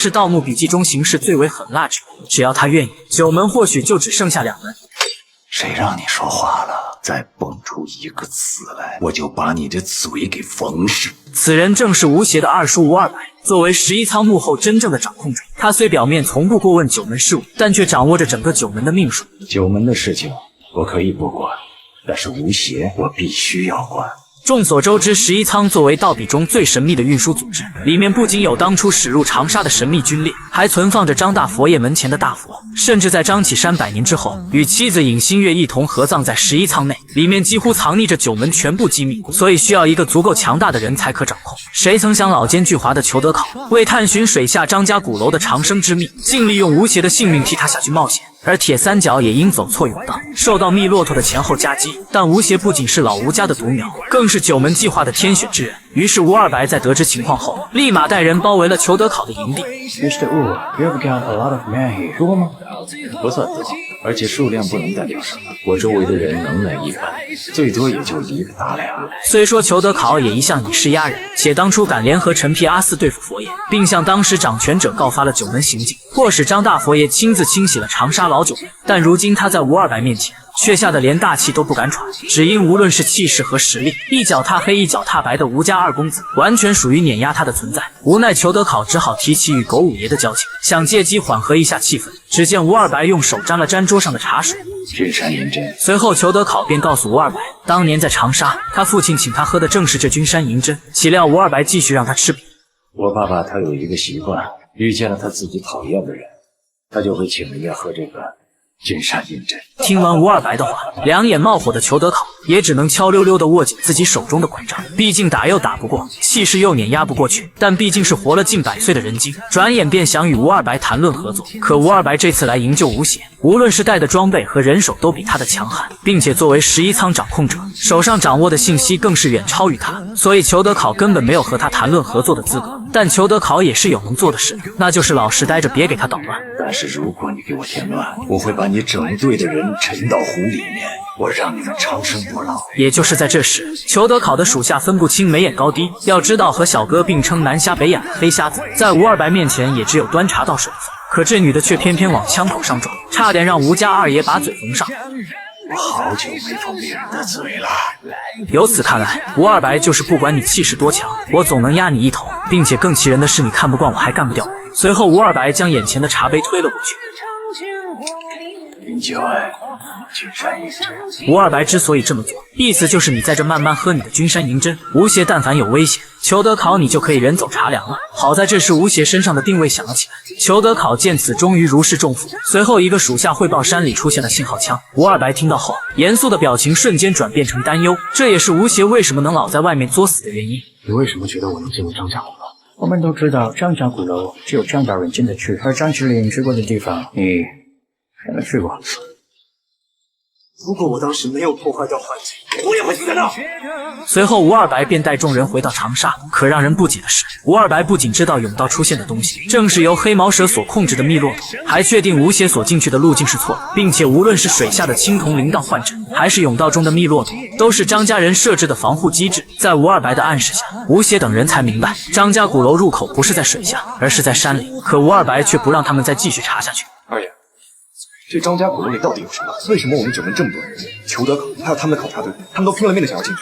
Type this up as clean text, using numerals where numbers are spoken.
是《盗墓笔记》中形势最为狠辣之一，只要他愿意，九门或许就只剩下2门。谁让你说话了？再蹦出一个词来，我就把你的嘴给缝实。此人正是吴邪的二叔吴二白。作为11仓幕后真正的掌控者，他虽表面从不过问九门事务，但却掌握着整个九门的命数。九门的事情我可以不管，但是吴邪我必须要管。众所周知，11仓作为盗笔中最神秘的运输组织，里面不仅有当初驶入长沙的神秘军列，还存放着张大佛爷门前的大佛，甚至在张启山100年之后，与妻子尹新月一同合葬在11仓内，里面几乎藏匿着九门全部机密，所以需要一个足够强大的人才可掌控。谁曾想老奸巨猾的裘德考为探寻水下张家鼓楼的长生之秘，竟利用吴邪的性命替他下去冒险。而铁三角也因走错甬道，受到密骆驼的前后夹击。但吴邪不仅是老吴家的独苗，更是九门计划的天选之人。于是吴二白在得知情况后，立马带人包围了裘德考的营地。Mr. Wu, you have got a lot of men here. 多吗？不算多，而且数量不能代表什么。我周围的人能来一半，最多也就1个大梁。虽说裘德考也一向以势压人，且当初敢联合陈皮阿四对付佛爷，并向当时掌权者告发了九门行径，迫使张大佛爷亲自清洗了长沙老九门。但如今他在吴二白面前却吓得连大气都不敢喘，只因无论是气势和实力，一脚踏黑一脚踏白的吴家二公子完全属于碾压他的存在。无奈裘德考只好提起与狗五爷的交情，想借机缓和一下气氛。只见吴二白用手沾了沾桌上的茶水，君山银针。随后裘德考便告诉吴二白，当年在长沙，他父亲请他喝的正是这君山银针，岂料吴二白继续让他吃瘪。我爸爸他有一个习惯，遇见了他自己讨厌的人，他就会请人家喝这个君山银针。听完吴二白的话，两眼冒火的裘德考也只能悄溜溜地握紧自己手中的拐杖，毕竟打又打不过，气势又碾压不过去。但毕竟是活了近100岁的人精，转眼便想与吴二白谈论合作。可吴二白这次来营救吴邪，无论是带的装备和人手都比他的强悍，并且作为11仓掌控者，手上掌握的信息更是远超于他，所以裘德考根本没有和他谈论合作的资格。但裘德考也是有能做的事，那就是老实待着，别给他捣乱。但是如果你给我添乱，我会把你整队的人沉到湖里面，我让你们长生不老。也就是在这时，裘德考的属下分不清眉眼高低。要知道，和小哥并称南瞎北眼的黑瞎子，在吴二白面前也只有端茶倒水的份，可这女的却偏偏往枪口上撞，差点让吴家二爷把嘴缝上。我好久没碰别人的嘴了。由此看来，吴二白就是不管你气势多强，我总能压你一头，并且更气人的是，你看不惯我还干不掉我。随后，吴二白将眼前的茶杯推了过去。饮酒爱，君山银针。吴二白之所以这么做，意思就是你在这慢慢喝你的君山银针，吴邪但凡有危险，裘德考你就可以人走茶凉了。好在这时吴邪身上的定位响了起来，裘德考见此终于如释重负。随后一个属下汇报山里出现了信号枪，吴二白听到后，严肃的表情瞬间转变成担忧，这也是吴邪为什么能老在外面作死的原因。你为什么觉得我能进入张家鼓楼？我们都知道张家鼓楼只有张大人进得去，而张之灵去过的地方，你还没去过。如果我当时没有破坏掉环境，我也会死的。随后吴二白便带众人回到长沙，可让人不解的是，吴二白不仅知道甬道出现的东西正是由黑毛蛇所控制的密骆驼，还确定吴邪所进去的路径是错的，并且无论是水下的青铜铃铛幻阵，还是甬道中的密骆驼，都是张家人设置的防护机制。在吴二白的暗示下，吴邪等人才明白张家鼓楼入口不是在水下，而是在山里。可吴二白却不让他们再继续查下去。二爷，这张家鼓楼里到底有什么？为什么我们九门这么多人，裘德考还有他们的考察队，他们都拼了命的想要进去？